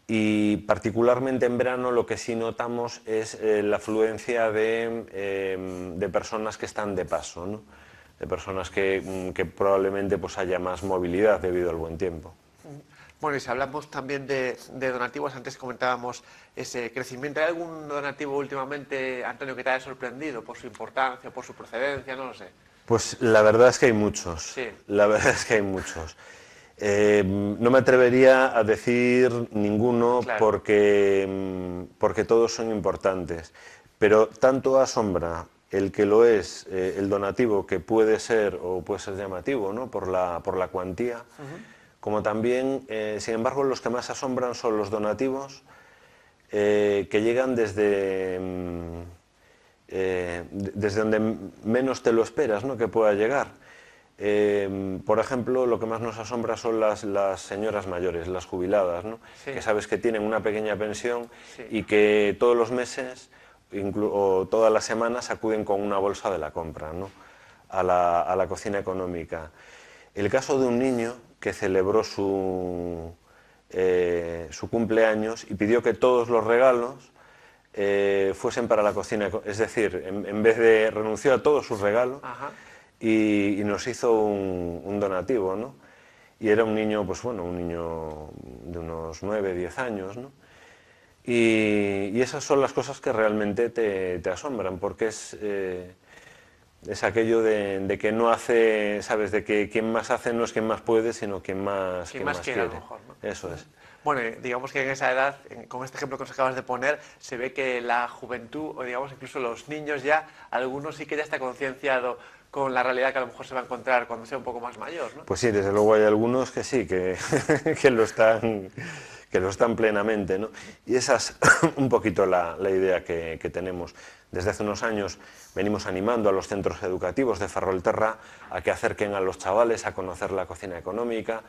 Y particularmente en verano lo que sí notamos es la afluencia de personas que están de paso, ¿no? De personas que probablemente pues haya más movilidad debido al buen tiempo. Bueno, y si hablamos también de donativos, antes comentábamos ese crecimiento. ¿Hay algún donativo últimamente, Antonio, que te haya sorprendido por su importancia, por su procedencia? No lo sé. Pues la verdad es que hay muchos, Sí, la verdad es que hay muchos. No me atrevería a decir ninguno claro. porque todos son importantes, pero tanto asombra el que lo es, el donativo que puede ser o puede ser llamativo, ¿no? por la cuantía, como también, sin embargo, los que más asombran son los donativos que llegan desde donde menos te lo esperas, ¿no? que pueda llegar. Por ejemplo, lo que más nos asombra son las señoras mayores, las jubiladas, ¿no? Sí, que sabes que tienen una pequeña pensión sí. y que todos los meses o todas las semanas acuden con una bolsa de la compra, ¿no? a la cocina económica. El caso de un niño que celebró su cumpleaños y pidió que todos los regalos fuesen para la cocina, es decir, en vez de renunció a todos sus regalos Ajá. y nos hizo un donativo, ¿no? Y era un niño, pues bueno, un niño de unos 9, 10 años, ¿no? Y esas son las cosas que realmente te asombran, porque es aquello de que no hace, ¿sabes? De que quien más hace no es quien más puede, sino Quien quien más más quiere, a lo quiere. mejor, ¿no? Eso es. Bueno, digamos que en esa edad, con este ejemplo que nos acabas de poner, se ve que la juventud, o digamos incluso los niños ya, algunos sí que ya está concienciado con la realidad que a lo mejor se va a encontrar cuando sea un poco más mayor, ¿no? Pues sí, desde luego hay algunos que sí, que lo están plenamente, ¿no? Y esa es un poquito la idea que tenemos. Desde hace unos años venimos animando a los centros educativos de Ferrolterra a que acerquen a los chavales a conocer la cocina económica.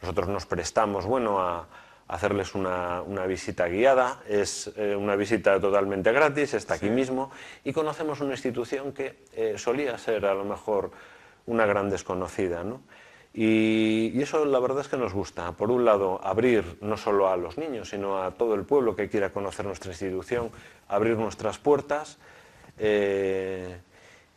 Nosotros nos prestamos, bueno, a hacerles una visita guiada, es una visita totalmente gratis, está aquí Sí. mismo, y conocemos una institución que solía ser a lo mejor una gran desconocida, ¿no? Y eso la verdad es que nos gusta. Por un lado, abrir no solo a los niños, sino a todo el pueblo que quiera conocer nuestra institución, abrir nuestras puertas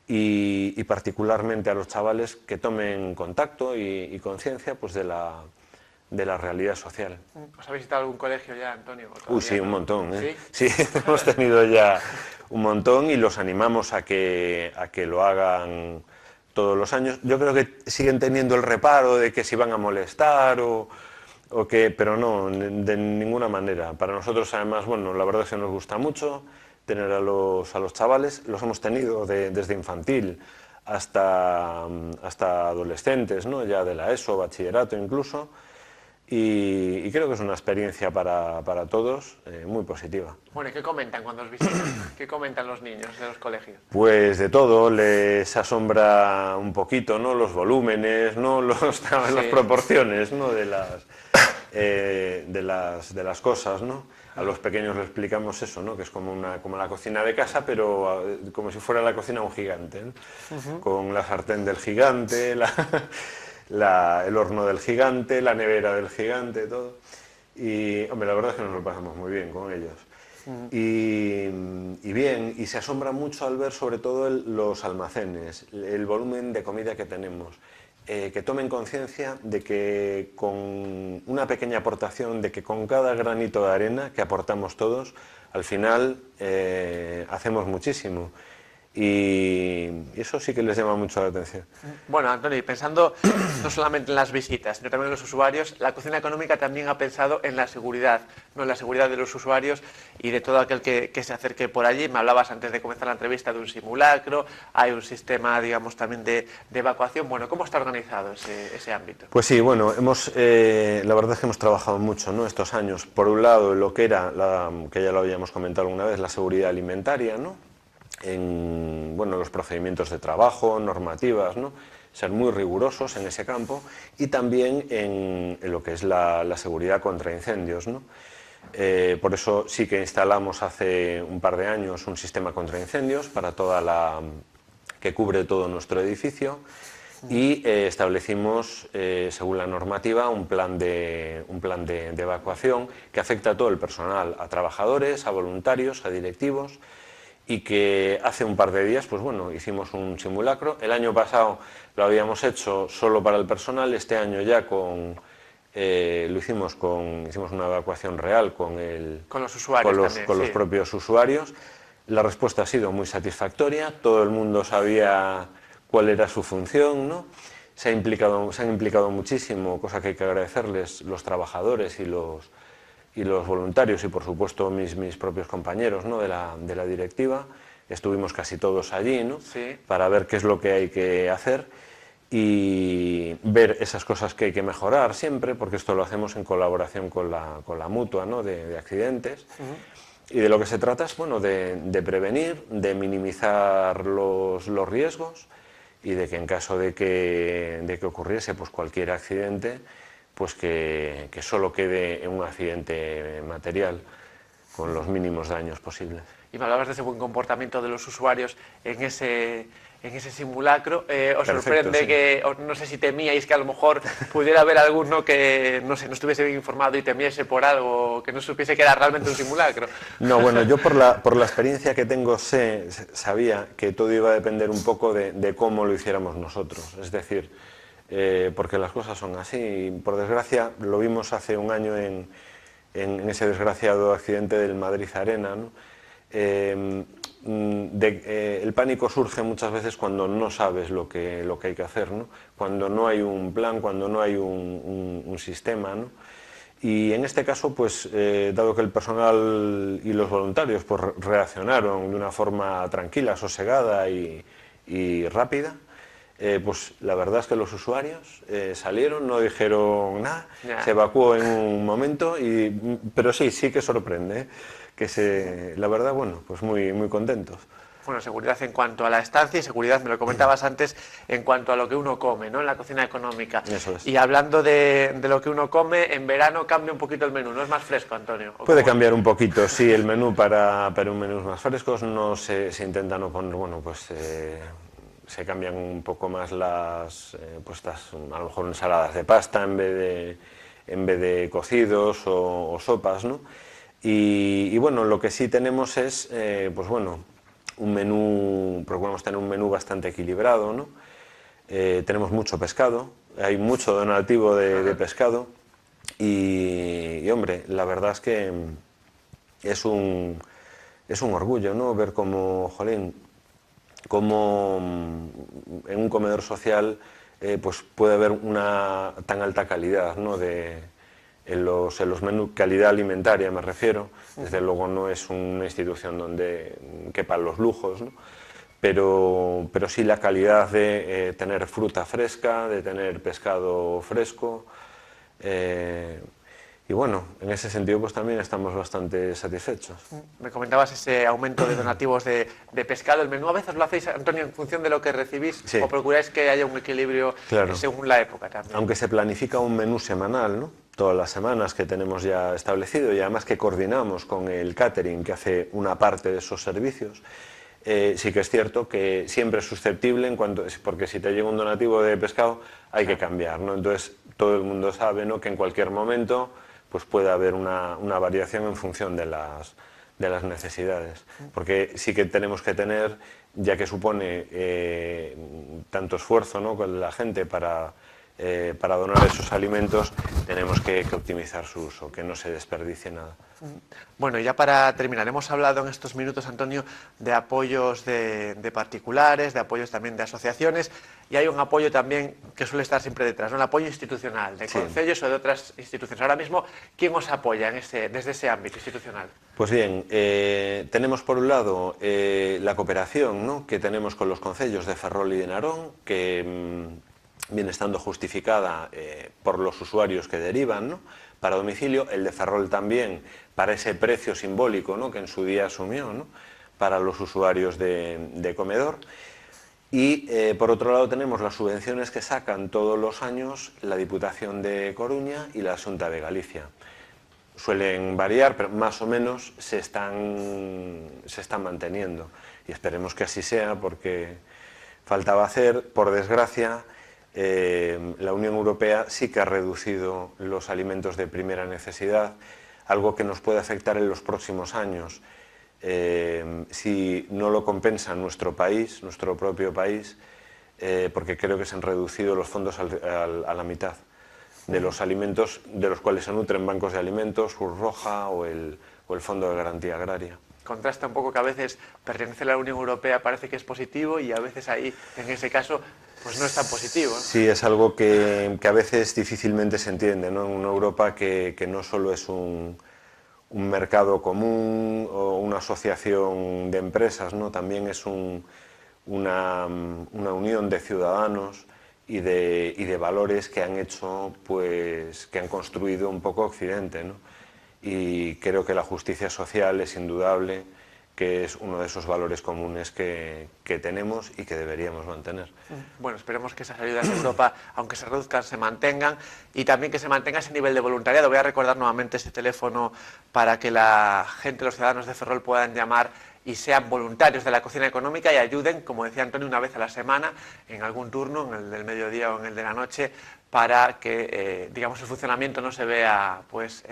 y particularmente a los chavales que tomen contacto y conciencia pues, de la realidad social. ¿Os ha visitado algún colegio ya, Antonio? ¿O Uy, todavía sí, un no? montón, ¿eh? ¿Sí? Sí, hemos tenido ya un montón y los animamos a que lo hagan todos los años. Yo creo que siguen teniendo el reparo de que si van a molestar o que, pero no, de ninguna manera. Para nosotros, además, bueno, la verdad es que nos gusta mucho tener a los chavales. Los hemos tenido desde infantil hasta adolescentes, ¿no? Ya de la ESO, bachillerato incluso. Y creo que es una experiencia para todos muy positiva. Bueno, ¿y qué comentan cuando os visitan? ¿Qué comentan los niños de los colegios? Pues de todo, les asombra un poquito, ¿no? Los volúmenes, ¿no? Las Sí. proporciones, ¿no? de las cosas, ¿no? A los pequeños les explicamos eso, ¿no? Que es como la cocina de casa, pero como si fuera la cocina de un gigante, ¿no? Con la sartén del gigante, el horno del gigante, la nevera del gigante, todo. Y, hombre, la verdad es que nos lo pasamos muy bien con ellos. Y bien, y se asombra mucho al ver sobre todo los almacenes, el volumen de comida que tenemos. Que tomen conciencia de que con una pequeña aportación, de que con cada granito de arena que aportamos todos, al final hacemos muchísimo. Y eso sí que les llama mucho la atención. Bueno, Antonio, y pensando no solamente en las visitas, sino también en los usuarios, la cocina económica también ha pensado en la seguridad, ¿no? En la seguridad de los usuarios y de todo aquel que se acerque por allí. Me hablabas antes de comenzar la entrevista de un simulacro, hay un sistema, digamos, también de evacuación. Bueno, ¿cómo está organizado ese ámbito? Pues sí, bueno, la verdad es que hemos trabajado mucho, ¿no? Estos años. Por un lado, lo que era, que ya lo habíamos comentado alguna vez, la seguridad alimentaria, ¿no? En bueno, los procedimientos de trabajo, normativas, ¿no? Ser muy rigurosos en ese campo y también en lo que es la seguridad contra incendios, ¿no? Por eso sí que instalamos hace un par de años un sistema contra incendios para que cubre todo nuestro edificio y establecimos, según la normativa, un plan de evacuación que afecta a todo el personal, a trabajadores, a voluntarios, a directivos, y que hace un par de días, pues bueno, hicimos un simulacro. El año pasado lo habíamos hecho solo para el personal, este año ya hicimos una evacuación real con los usuarios con los propios usuarios. La respuesta ha sido muy satisfactoria, todo el mundo sabía cuál era su función, ¿no? Se han implicado muchísimo, cosa que hay que agradecerles los trabajadores y los voluntarios y por supuesto mis propios compañeros, ¿no?, de la directiva. Estuvimos casi todos allí, ¿no?, sí, para ver qué es lo que hay que hacer y ver esas cosas que hay que mejorar siempre, porque esto lo hacemos en colaboración con la mutua, ¿no?, de accidentes. Y de lo que se trata es, bueno, de prevenir, de minimizar los riesgos y de que en caso de que ocurriese pues cualquier accidente, pues que solo quede en un accidente material con los mínimos daños posibles. Y me hablabas de ese buen comportamiento de los usuarios en ese simulacro. ¿Os Perfecto, sorprende sí. que, no sé si temíais que a lo mejor pudiera haber alguno que no estuviese bien informado y temiese por algo, que no supiese que era realmente un simulacro? No, bueno, yo por la experiencia que tengo sabía que todo iba a depender un poco de cómo lo hiciéramos nosotros. Es decir, porque las cosas son así. Por desgracia, lo vimos hace un año en ese desgraciado accidente del Madrid Arena, ¿no? El pánico surge muchas veces cuando no sabes lo que hay que hacer, ¿no? Cuando no hay un plan, cuando no hay un sistema, ¿no? Y en este caso, pues, dado que el personal y los voluntarios pues, reaccionaron de una forma tranquila, sosegada y rápida, pues la verdad es que los usuarios salieron, no dijeron nada, se evacuó en un momento, pero sí que sorprende, la verdad, bueno, pues muy, muy contentos. Bueno, seguridad en cuanto a la estancia y seguridad, me lo comentabas antes, en cuanto a lo que uno come, ¿no?, en la cocina económica. Eso es. Y hablando de lo que uno come, en verano cambia un poquito el menú, ¿no es más fresco, Antonio? Puede cambiar un poquito, sí, el menú para un menús más frescos, no se intenta no poner, bueno, pues se cambian un poco más pues a lo mejor ensaladas de pasta en vez de cocidos o sopas, ¿no? Y bueno, lo que sí tenemos es, pues bueno, procuramos tener un menú bastante equilibrado, ¿no? Tenemos mucho pescado, hay mucho donativo de pescado y hombre, la verdad es que es un orgullo, ¿no?, ver cómo, jolín, cómo en un comedor social pues puede haber una tan alta calidad, ¿no?, en los menús, calidad alimentaria me refiero. Desde luego no es una institución donde quepan los lujos, ¿no?, pero sí la calidad de tener fruta fresca, de tener pescado fresco. Y bueno, en ese sentido pues también estamos bastante satisfechos. Me comentabas ese aumento de donativos de pescado. ¿El menú a veces lo hacéis, Antonio, en función de lo que recibís? Sí. ¿O procuráis que haya un equilibrio según la época también? Aunque se planifica un menú semanal, ¿no?, todas las semanas que tenemos ya establecido y además que coordinamos con el catering que hace una parte de esos servicios, sí que es cierto que siempre es susceptible porque si te llega un donativo de pescado hay que cambiar, ¿no? Entonces todo el mundo sabe, ¿no?, que en cualquier momento pues puede haber una variación en función de las necesidades, porque sí que tenemos que tener, ya que supone tanto esfuerzo, ¿no?, con la gente para donar esos alimentos, tenemos que optimizar su uso, que no se desperdicie nada. Bueno, ya para terminar, hemos hablado en estos minutos, Antonio, de apoyos de particulares, de apoyos también de asociaciones, y hay un apoyo también que suele estar siempre detrás, ¿no?, el apoyo institucional, de concellos o de otras instituciones. Ahora mismo, ¿quién os apoya desde ese ámbito institucional? Pues bien, tenemos por un lado la cooperación, ¿no?, que tenemos con los concellos de Ferrol y de Narón, que viene estando justificada por los usuarios que derivan, ¿no?, para domicilio, el de Ferrol también para ese precio simbólico, ¿no?, que en su día asumió, ¿no?, para los usuarios de comedor. Y por otro lado tenemos las subvenciones que sacan todos los años la Diputación de Coruña y la Xunta de Galicia. Suelen variar, pero más o menos se están manteniendo y esperemos que así sea, porque faltaba hacer, por desgracia, la Unión Europea sí que ha reducido los alimentos de primera necesidad, algo que nos puede afectar en los próximos años. Si no lo compensa nuestro país, nuestro propio país, porque creo que se han reducido los fondos a la mitad de los alimentos de los cuales se nutren bancos de alimentos, Cruz Roja o el Fondo de Garantía Agraria. Contrasta un poco que a veces pertenecer a la Unión Europea parece que es positivo y a veces ahí, en ese caso, pues no es tan positivo, ¿no? Sí, es algo que a veces difícilmente se entiende, ¿no? En una Europa que no solo es un mercado común o una asociación de empresas, ¿no? También es una unión de ciudadanos y de valores que han hecho, pues, que han construido un poco Occidente, ¿no? Y creo que la justicia social es indudable, que es uno de esos valores comunes que tenemos y que deberíamos mantener. Bueno, esperemos que esas ayudas de Europa, aunque se reduzcan, se mantengan y también que se mantenga ese nivel de voluntariado. Voy a recordar nuevamente ese teléfono para que la gente, los ciudadanos de Ferrol puedan llamar y sean voluntarios de la cocina económica y ayuden, como decía Antonio, una vez a la semana, en algún turno, en el del mediodía o en el de la noche, para que, digamos, el funcionamiento no se vea, pues,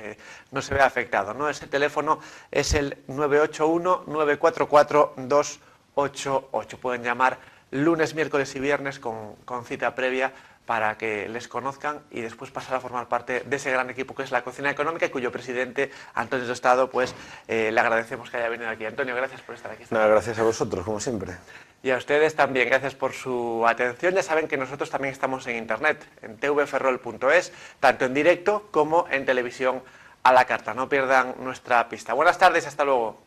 no se vea afectado, ¿no? Ese teléfono es el 981-944-288. Pueden llamar lunes, miércoles y viernes con cita previa para que les conozcan y después pasar a formar parte de ese gran equipo que es la cocina económica y cuyo presidente, Antonio Tostado, pues le agradecemos que haya venido aquí. Antonio, gracias por estar aquí. Nada, gracias a vosotros, como siempre. Y a ustedes también, gracias por su atención. Ya saben que nosotros también estamos en internet, en tvferrol.es, tanto en directo como en televisión a la carta. No pierdan nuestra pista. Buenas tardes, hasta luego.